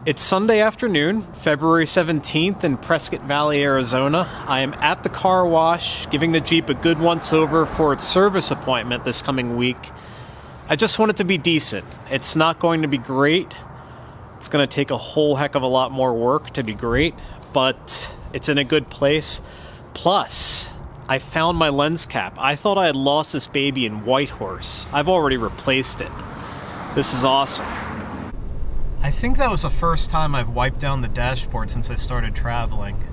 It's Sunday afternoon, February 17th in Prescott Valley, Arizona. I am at the car wash, giving the Jeep a good once-over for its service appointment this coming week. I just want it to be decent. It's not going to be great. It's going to take a whole heck of a lot more work to be great, but it's in a good place. Plus, I found my lens cap. I thought I had lost this baby in Whitehorse. I've already replaced it. This is awesome. I think that was the first time I've wiped down the dashboard since I started traveling.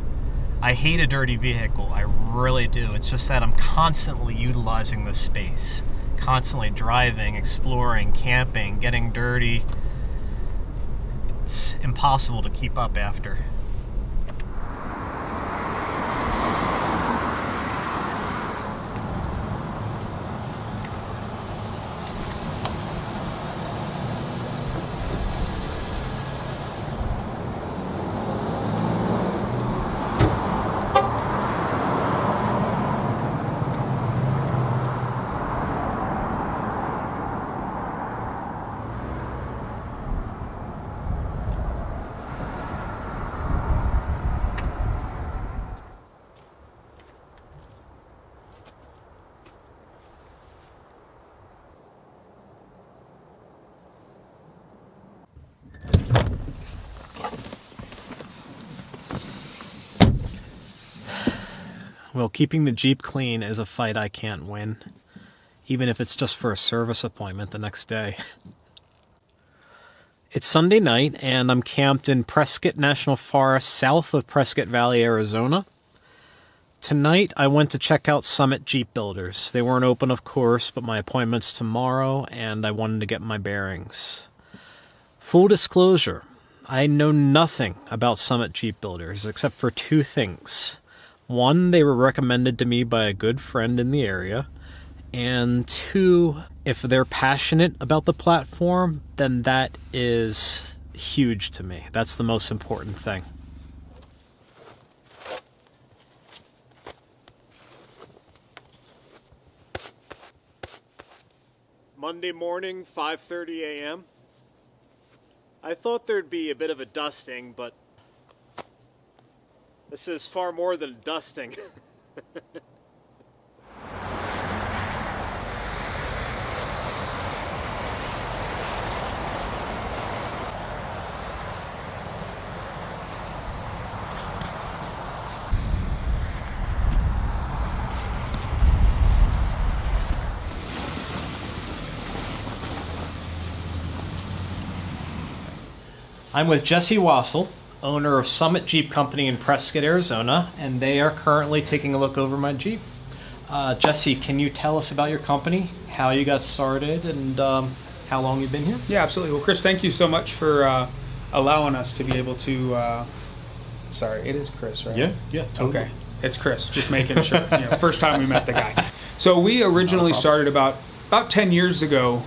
I hate a dirty vehicle, I really do. It's just that I'm constantly utilizing this space. Constantly driving, exploring, camping, getting dirty. It's impossible to keep up after. Well, keeping the Jeep clean is a fight I can't win, even if it's just for a service appointment the next day. It's Sunday night, and I'm camped in Prescott National Forest, south of Prescott Valley, Arizona. Tonight, I went to check out Summit Jeep Builders. They weren't open, of course, but my appointment's tomorrow, and I wanted to get my bearings. Full disclosure, I know nothing about Summit Jeep Builders, except for two things. One, they were recommended to me by a good friend in the area. And two, if they're passionate about the platform, then that is huge to me. That's the most important thing. Monday morning, 5:30 a.m. I thought there'd be a bit of a dusting, but this is far more than dusting. I'm with Jesse Wassel, owner of Summit Jeep Company in Prescott, Arizona, and they are currently taking a look over my Jeep. Jesse, can you tell us about your company, how you got started, and how long you've been here? Yeah, absolutely. Well, Chris, thank you so much for allowing us to be able to... Sorry, it is Chris, right? Yeah, totally. Okay, it's Chris, just making sure. First time we met the guy. So we originally started about 10 years ago.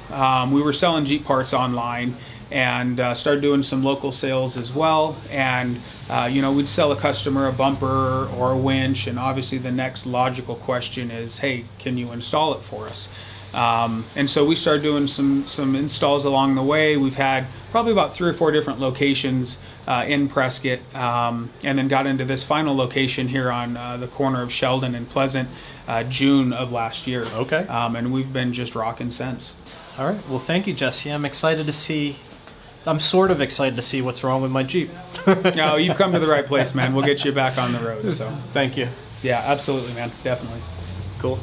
We were selling Jeep parts online, and started doing some local sales as well. And we'd sell a customer a bumper or a winch, and obviously the next logical question is, hey, can you install it for us? And so we started doing some installs along the way. We've had probably about 3 or 4 different locations in Prescott, and then got into this final location here on the corner of Sheldon and Pleasant, June of last year. Okay. And we've been just rocking since. All right. Well, thank you, Jesse. I'm sort of excited to see what's wrong with my Jeep. No, you've come to the right place, man. We'll get you back on the road. So thank you. Yeah, absolutely, man. Definitely. Cool.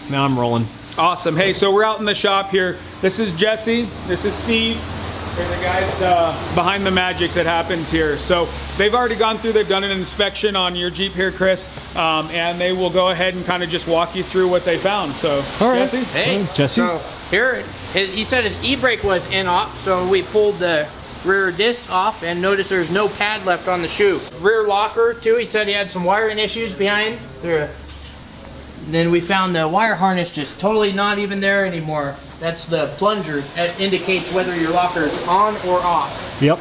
Now I'm rolling. Awesome. Hey, so we're out in the shop here. This is Jesse. This is Steve. They're the guys behind the magic that happens here. So they've already gone through, they've done an inspection on your Jeep here, Chris, and they will go ahead and kind of just walk you through what they found. So, all right. Jesse? Hey, Jesse. So here, he said his e-brake was in op, so we pulled the rear disc off and noticed there's no pad left on the shoe. Rear locker too, he said he had some wiring issues behind there. Then we found the wire harness just totally not even there anymore. That's the plunger that indicates whether your locker is on or off. Yep.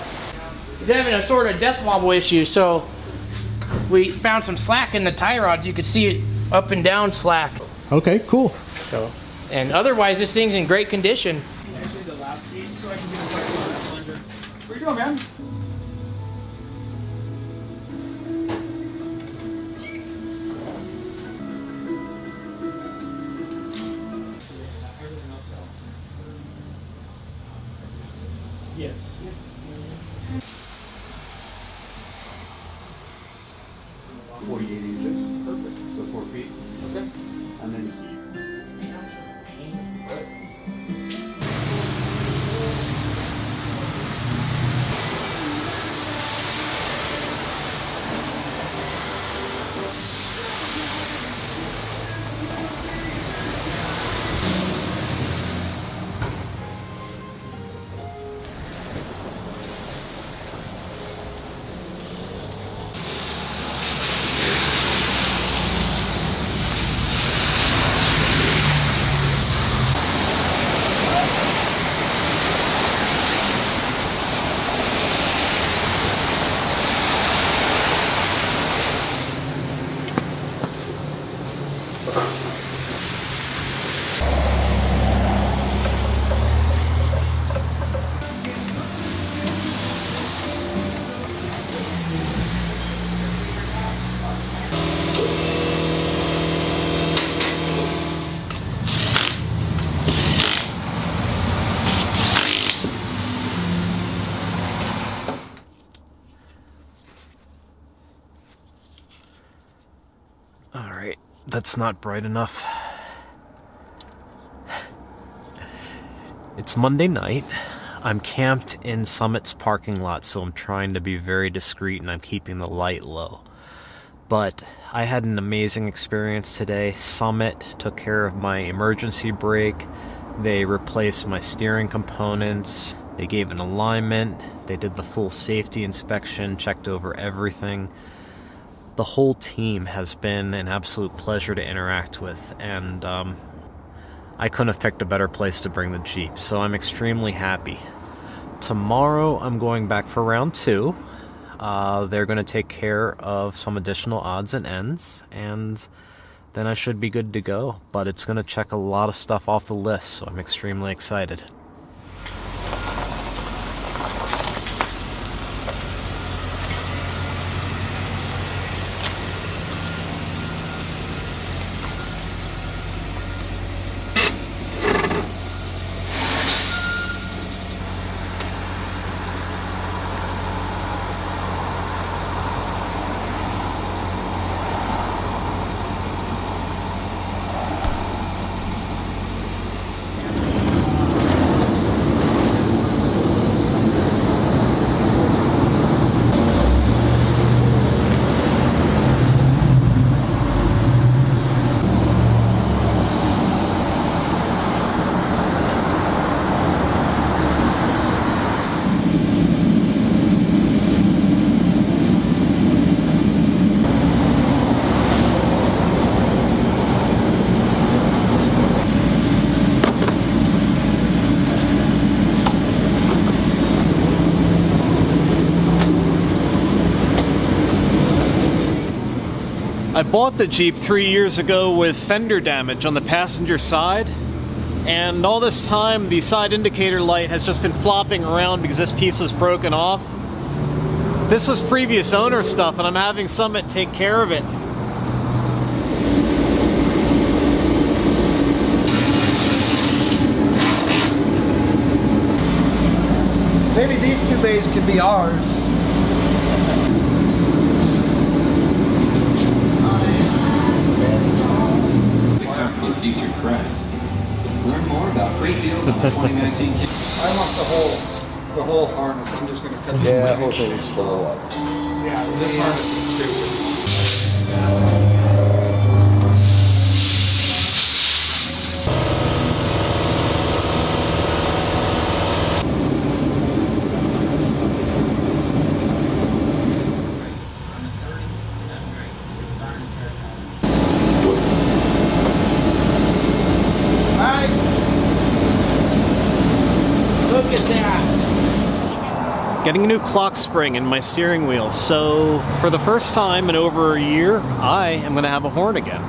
He's having a sort of death wobble issue, so we found some slack in the tie rods. You could see it up and down slack. Okay, cool. So, and otherwise this thing's in great condition. Actually the last piece, so I can get a question on that plunger. Where you going, man? Yes. 48 inches. Perfect. So 4 feet. Okay. And then Alright, that's not bright enough. It's Monday night. I'm camped in Summit's parking lot, so I'm trying to be very discreet and I'm keeping the light low. But I had an amazing experience today. Summit took care of my emergency brake. They replaced my steering components. They gave an alignment. They did the full safety inspection, checked over everything. The whole team has been an absolute pleasure to interact with, and I couldn't have picked a better place to bring the Jeep, so I'm extremely happy. Tomorrow I'm going back for round 2. They're going to take care of some additional odds and ends, and then I should be good to go. But it's going to check a lot of stuff off the list, so I'm extremely excited. I bought the Jeep 3 years ago with fender damage on the passenger side, and all this time the side indicator light has just been flopping around because this piece was broken off. This was previous owner stuff, and I'm having Summit take care of it. Maybe these 2 bays could be ours. seats your friends. Learn more about great deals on the 2019 Kia. I want the whole harness. I'm just going to cut these Yeah, that chicken whole thing's strips full off. of. Yeah, this harness is stupid. Look at that. Getting a new clock spring in my steering wheel, so for the first time in over a year, I am going to have a horn again.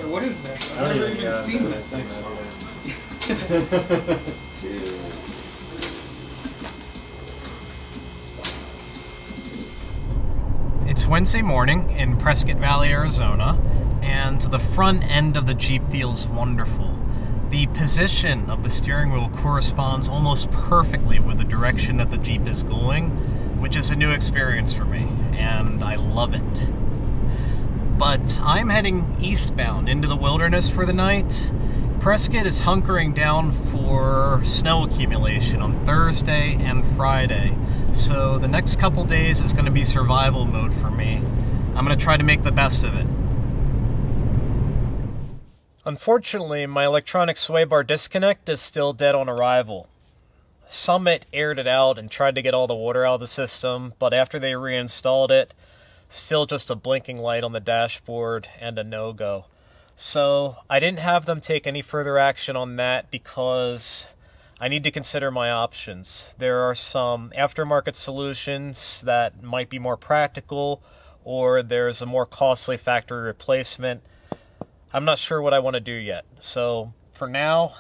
like, what is this? I've never even seen this. It's Wednesday morning in Prescott Valley, Arizona, and the front end of the Jeep feels wonderful. The position of the steering wheel corresponds almost perfectly with the direction that the Jeep is going, which is a new experience for me, and I love it. But I'm heading eastbound into the wilderness for the night. Prescott is hunkering down for snow accumulation on Thursday and Friday, so the next couple days is going to be survival mode for me. I'm going to try to make the best of it. Unfortunately, my electronic sway bar disconnect is still dead on arrival. Summit aired it out and tried to get all the water out of the system, but after they reinstalled it, still just a blinking light on the dashboard and a no-go. So I didn't have them take any further action on that because I need to consider my options. There are some aftermarket solutions that might be more practical, or there's a more costly factory replacement. I'm not sure what I want to do yet. So for now,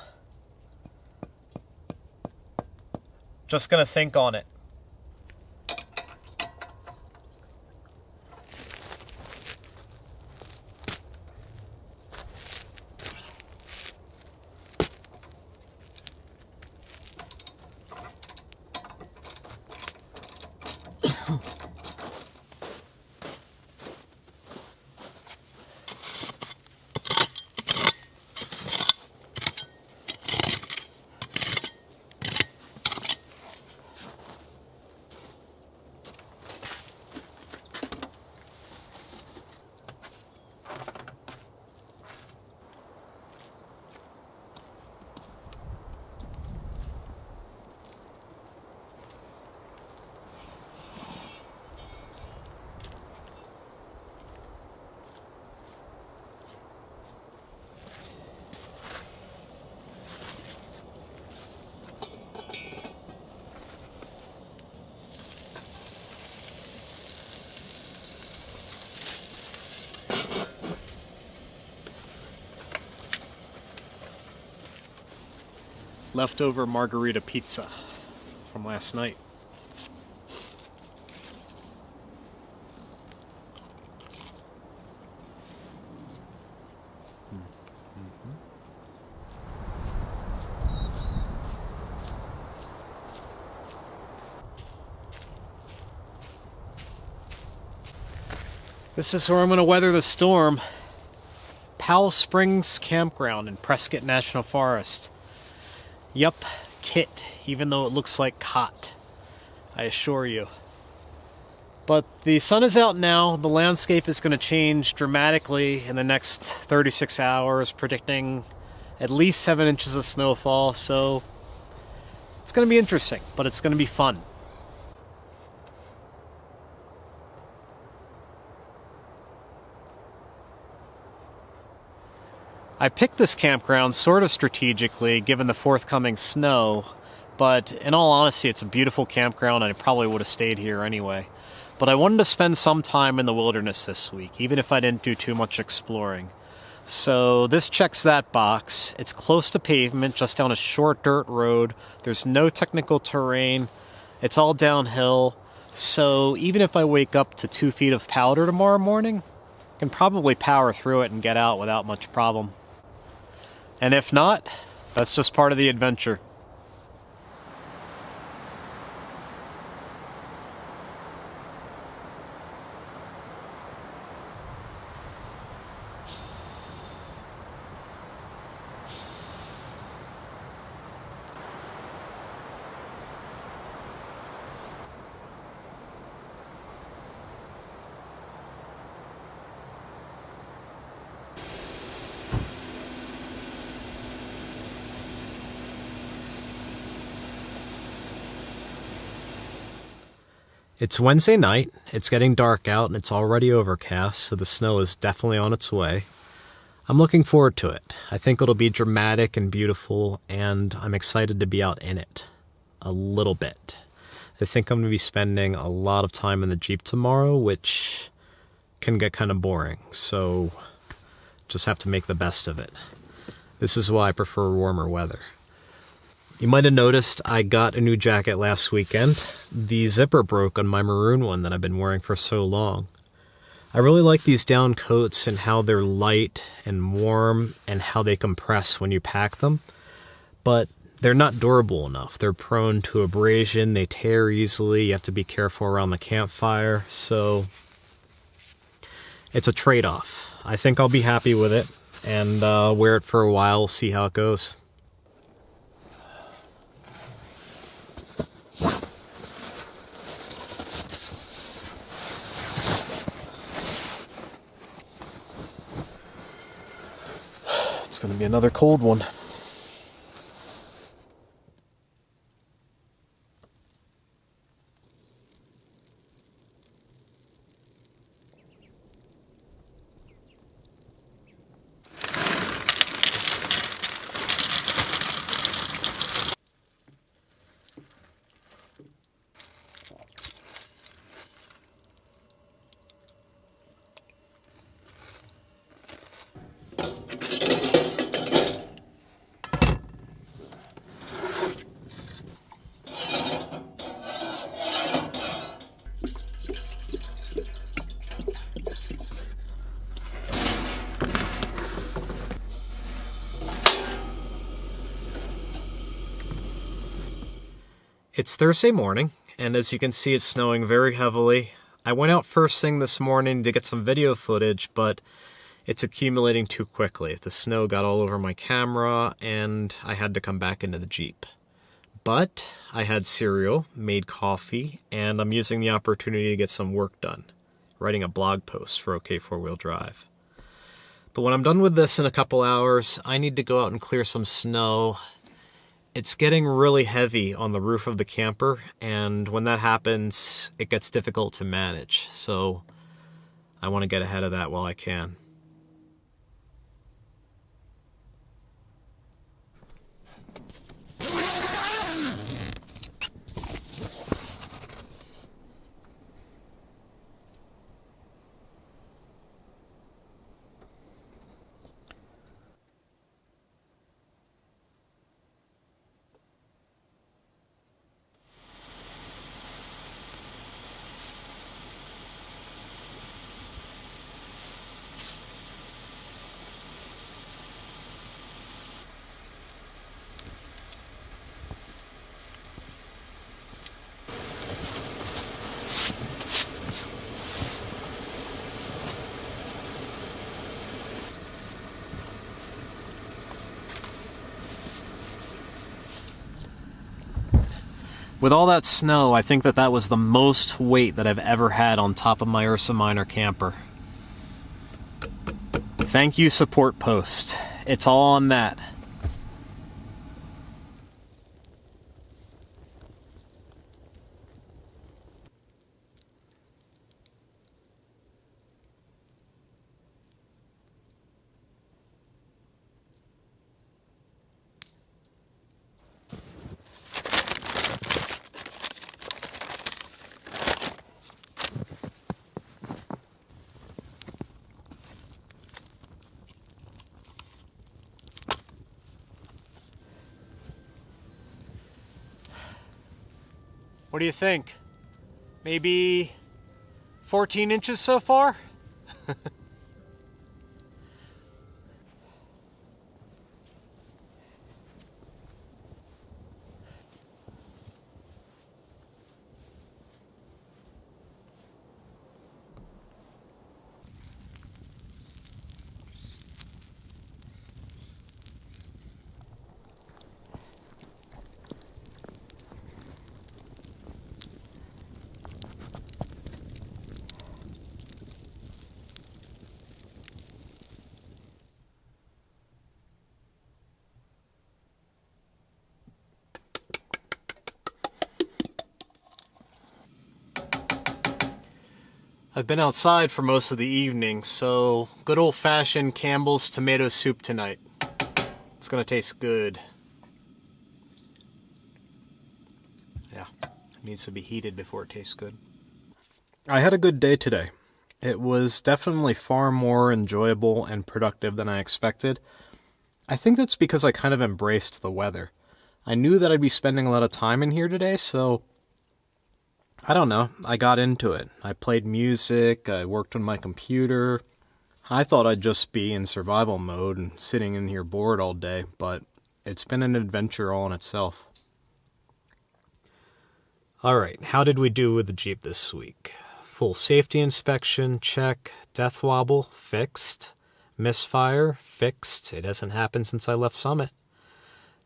just gonna think on it. Leftover margarita pizza from last night. This is where I'm going to weather the storm. Powell Springs Campground in Prescott National Forest. Yup, kit, even though it looks like cot, I assure you. But the sun is out now. The landscape is going to change dramatically in the next 36 hours, predicting at least 7 inches of snowfall, so it's going to be interesting, but it's going to be fun. I picked this campground sort of strategically, given the forthcoming snow, but in all honesty, it's a beautiful campground and I probably would have stayed here anyway. But I wanted to spend some time in the wilderness this week, even if I didn't do too much exploring. So this checks that box. It's close to pavement, just down a short dirt road. There's no technical terrain. It's all downhill. So even if I wake up to 2 feet of powder tomorrow morning, I can probably power through it and get out without much problem. And if not, that's just part of the adventure. It's Wednesday night, it's getting dark out, and it's already overcast, so the snow is definitely on its way. I'm looking forward to it. I think it'll be dramatic and beautiful, and I'm excited to be out in it. A little bit. I think I'm going to be spending a lot of time in the Jeep tomorrow, which can get kind of boring, so Just have to make the best of it. This is why I prefer warmer weather. You might have noticed I got a new jacket last weekend. The zipper broke on my maroon one that I've been wearing for so long. I really like these down coats and how they're light and warm and how they compress when you pack them, but they're not durable enough. They're prone to abrasion, they tear easily, you have to be careful around the campfire, so it's a trade-off. I think I'll be happy with it and wear it for a while, see how it goes. It's gonna be another cold one. It's Thursday morning, and as you can see, it's snowing very heavily. I went out first thing this morning to get some video footage, but it's accumulating too quickly. The snow got all over my camera, and I had to come back into the Jeep. But I had cereal, made coffee, and I'm using the opportunity to get some work done, writing a blog post for OK Four-Wheel Drive. But when I'm done with this in a couple hours, I need to go out and clear some snow. It's getting really heavy on the roof of the camper, and when that happens, it gets difficult to manage. So I want to get ahead of that while I can. With all that snow, I think that was the most weight that I've ever had on top of my Ursa Minor camper. Thank you, support post. It's all on that. What do you think? Maybe 14 inches so far? I've been outside for most of the evening, so good old-fashioned Campbell's tomato soup tonight. It's gonna taste good. Yeah, it needs to be heated before it tastes good. I had a good day today, It was definitely far more enjoyable and productive than I expected. I think that's because I kind of embraced the weather. I knew that I'd be spending a lot of time in here today, so I don't know, I got into it. I played music, I worked on my computer. I thought I'd just be in survival mode and sitting in here bored all day, but it's been an adventure all in itself. Alright, how did we do with the Jeep this week? Full safety inspection, check. Death wobble, fixed. Misfire, fixed. It hasn't happened since I left Summit.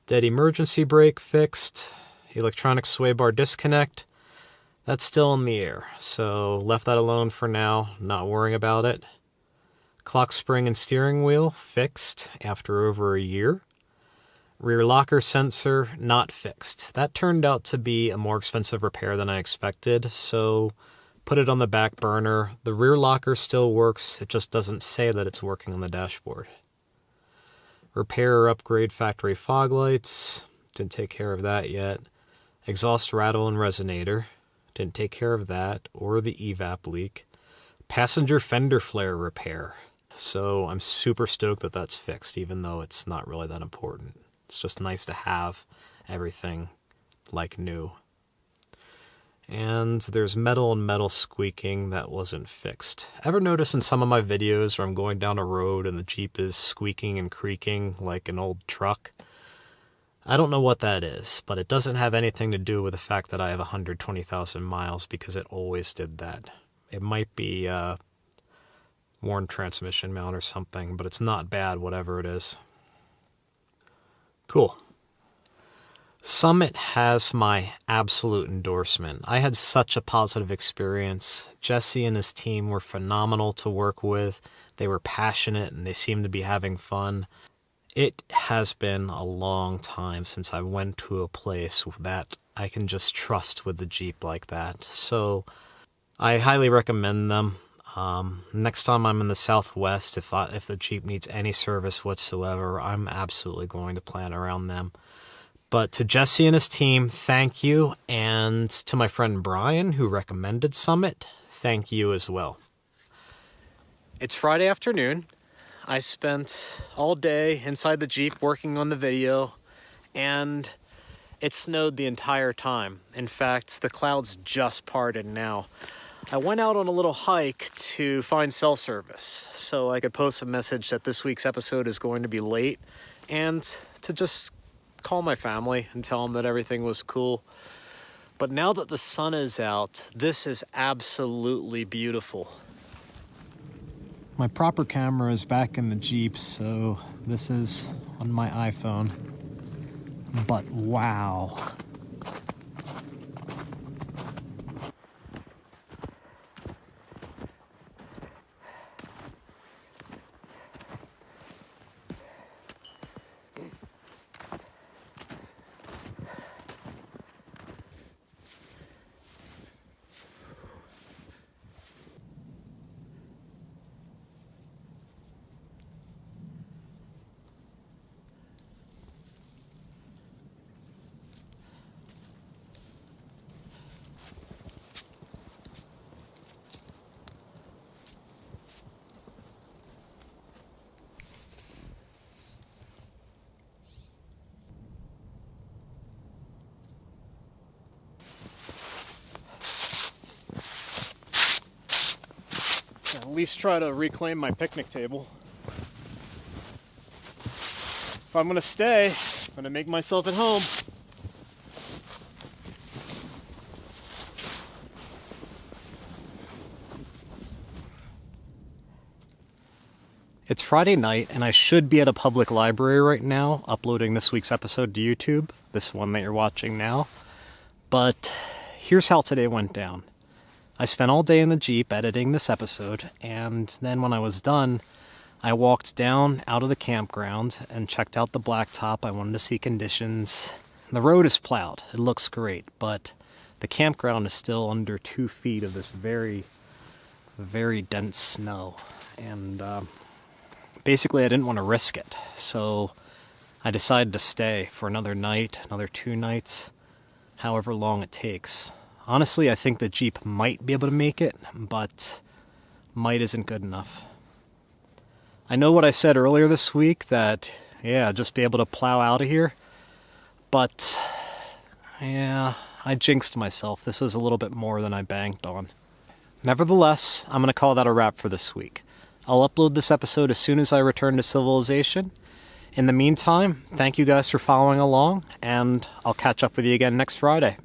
Dead emergency brake, fixed. Electronic sway bar disconnect. That's still in the air, so left that alone for now, not worrying about it. Clock spring and steering wheel, fixed after over a year. Rear locker sensor, not fixed. That turned out to be a more expensive repair than I expected, so put it on the back burner. The rear locker still works, it just doesn't say that it's working on the dashboard. Repair or upgrade factory fog lights, didn't take care of that yet. Exhaust rattle and resonator, didn't take care of that, or the evap leak. Passenger fender flare repair, so I'm super stoked that that's fixed, even though it's not really that important. It's just nice to have everything like new. And there's metal and metal squeaking that wasn't fixed. Ever notice in some of my videos where I'm going down a road and the Jeep is squeaking and creaking like an old truck? I don't know what that is, but it doesn't have anything to do with the fact that I have 120,000 miles, because it always did that. It might be a worn transmission mount or something, but it's not bad, whatever it is. Cool. Summit has my absolute endorsement. I had such a positive experience. Jesse and his team were phenomenal to work with. They were passionate and they seemed to be having fun. It has been a long time since I went to a place that I can just trust with the Jeep like that. So I highly recommend them. Next time I'm in the Southwest, if the Jeep needs any service whatsoever, I'm absolutely going to plan around them. But to Jesse and his team, thank you. And to my friend Brian, who recommended Summit, thank you as well. It's Friday afternoon. I spent all day inside the Jeep working on the video, and it snowed the entire time. In fact, the clouds just parted now. I went out on a little hike to find cell service so I could post a message that this week's episode is going to be late, and to just call my family and tell them that everything was cool. But now that the sun is out, this is absolutely beautiful. My proper camera is back in the Jeep, so this is on my iPhone. But wow. At least try to reclaim my picnic table. If I'm gonna stay, I'm gonna make myself at home. It's Friday night, and I should be at a public library right now, uploading this week's episode to YouTube, this one that you're watching now. But here's how today went down. I spent all day in the Jeep editing this episode, and then when I was done, I walked down out of the campground and checked out the blacktop. I wanted to see conditions. The road is plowed. It looks great, but the campground is still under 2 feet of this very, very dense snow. And basically I didn't want to risk it, so I decided to stay for another night, another 2 nights, however long it takes. Honestly, I think the Jeep might be able to make it, but Might isn't good enough. I know what I said earlier this week, that, yeah, just be able to plow out of here. But, yeah, I jinxed myself. This was a little bit more than I banked on. Nevertheless, I'm going to call that a wrap for this week. I'll upload this episode as soon as I return to civilization. In the meantime, thank you guys for following along, and I'll catch up with you again next Friday.